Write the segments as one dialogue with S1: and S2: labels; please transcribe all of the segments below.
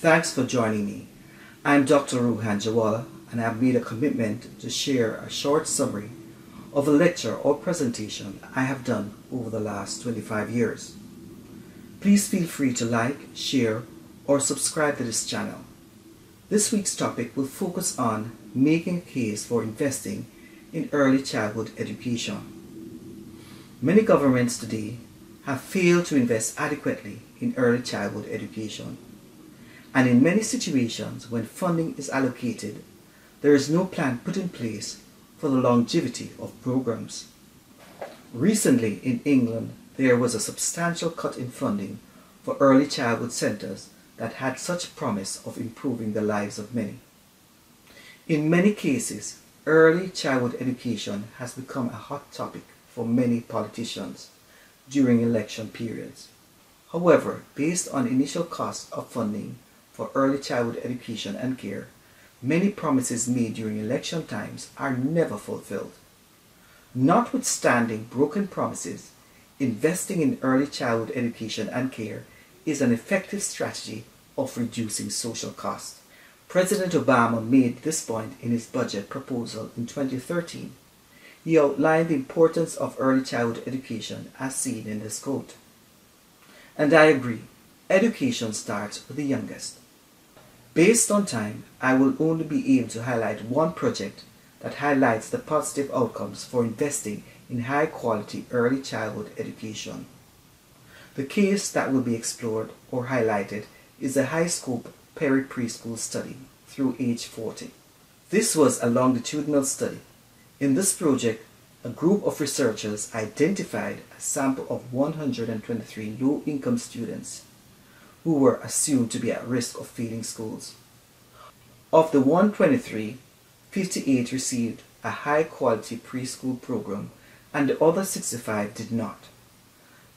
S1: Thanks for joining me. I'm Dr. Ruhan Jawala, and I've made a commitment to share a short summary of a lecture or presentation I have done over the last 25 years. Please feel free to like, share, or subscribe to this channel. This week's topic will focus on making a case for investing in early childhood education. Many governments today have failed to invest adequately in early childhood education. And in many situations, when funding is allocated, there is no plan put in place for the longevity of programs. Recently in England, there was a substantial cut in funding for early childhood centres that had such promise of improving the lives of many. In many cases, early childhood education has become a hot topic for many politicians during election periods. However, based on initial costs of funding for early childhood education and care, many promises made during election times are never fulfilled. Notwithstanding broken promises, investing in early childhood education and care is an effective strategy of reducing social costs. President Obama made this point in his budget proposal in 2013. He outlined the importance of early childhood education as seen in this quote. And I agree, education starts with the youngest. Based on time, I will only be able to highlight one project that highlights the positive outcomes for investing in high-quality early childhood education. The case that will be explored or highlighted is the high-scope Perry Preschool study through age 40. This was a longitudinal study. In this project, a group of researchers identified a sample of 123 low-income students who were assumed to be at risk of failing schools. Of the 123, 58 received a high-quality preschool program and the other 65 did not.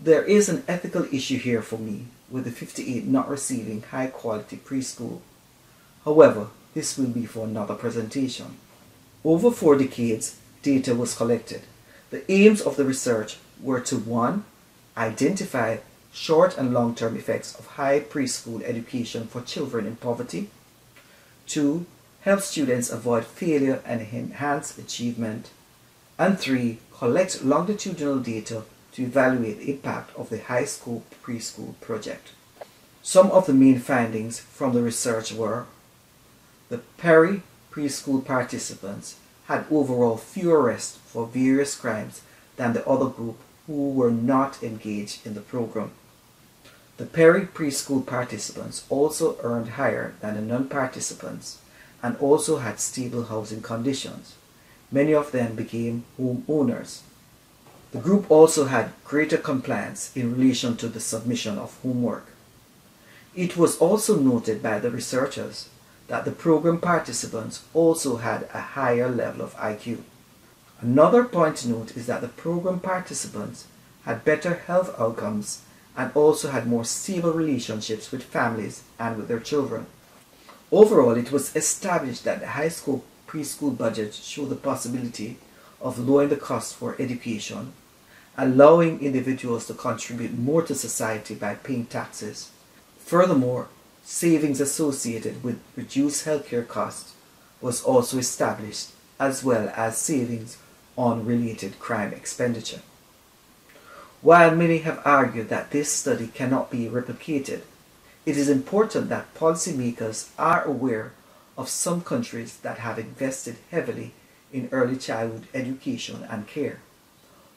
S1: There is an ethical issue here for me with the 58 not receiving high-quality preschool. However, this will be for another presentation. Over 4 decades, data was collected. The aims of the research were to 1. Identify short and long-term effects of high preschool education for children in poverty. 2. Help students avoid failure and enhance achievement. And 3. Collect longitudinal data to evaluate the impact of the high-scope preschool project. Some of the main findings from the research were: the Perry Preschool participants had overall fewer arrests for various crimes than the other group who were not engaged in the program. The Perry Preschool participants also earned higher than the non-participants and also had stable housing conditions. Many of them became homeowners. The group also had greater compliance in relation to the submission of homework. It was also noted by the researchers that the program participants also had a higher level of IQ. Another point to note is that the program participants had better health outcomes and also had more stable relationships with families and with their children. Overall, it was established that the high-scope preschool budget showed the possibility of lowering the cost for education, allowing individuals to contribute more to society by paying taxes. Furthermore, savings associated with reduced healthcare costs was also established, as well as savings on related crime expenditure. While many have argued that this study cannot be replicated, it is important that policymakers are aware of some countries that have invested heavily in early childhood education and care.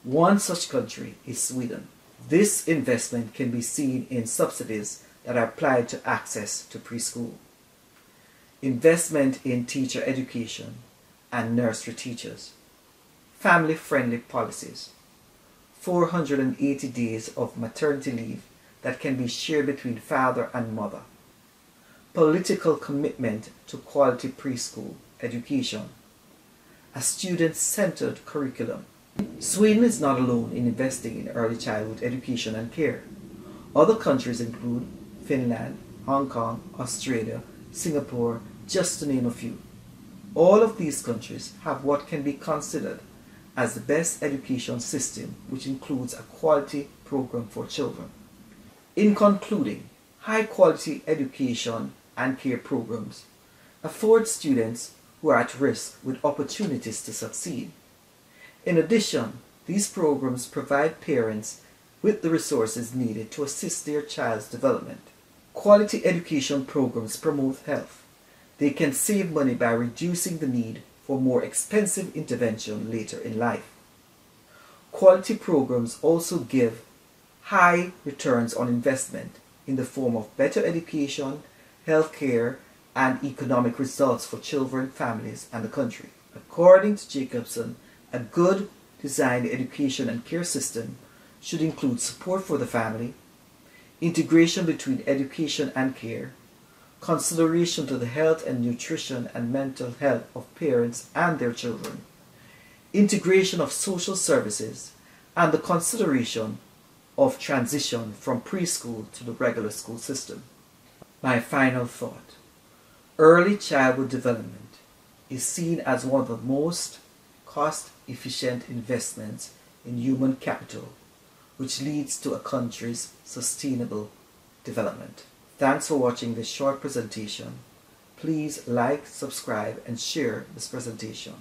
S1: One such country is Sweden. This investment can be seen in subsidies that are applied to access to preschool, investment in teacher education and nursery teachers, family-friendly policies, 480 days of maternity leave that can be shared between father and mother, political commitment to quality preschool education, a student-centered curriculum. Sweden is not alone in investing in early childhood education and care. Other countries include Finland, Hong Kong, Australia, Singapore, just to name a few. All of these countries have what can be considered as the best education system, which includes a quality program for children. In concluding, high quality education and care programs afford students who are at risk with opportunities to succeed. In addition, these programs provide parents with the resources needed to assist their child's development. Quality education programs promote health. They can save money by reducing the need for more expensive intervention later in life. Quality programs also give high returns on investment in the form of better education, health care, and economic results for children, families, and the country. According to Jacobson, a good designed education and care system should include support for the family, integration between education and care, consideration to the health and nutrition and mental health of parents and their children, integration of social services, and the consideration of transition from preschool to the regular school system. My final thought: early childhood development is seen as one of the most cost-efficient investments in human capital, which leads to a country's sustainable development. Thanks for watching this short presentation. Please like, subscribe, and share this presentation.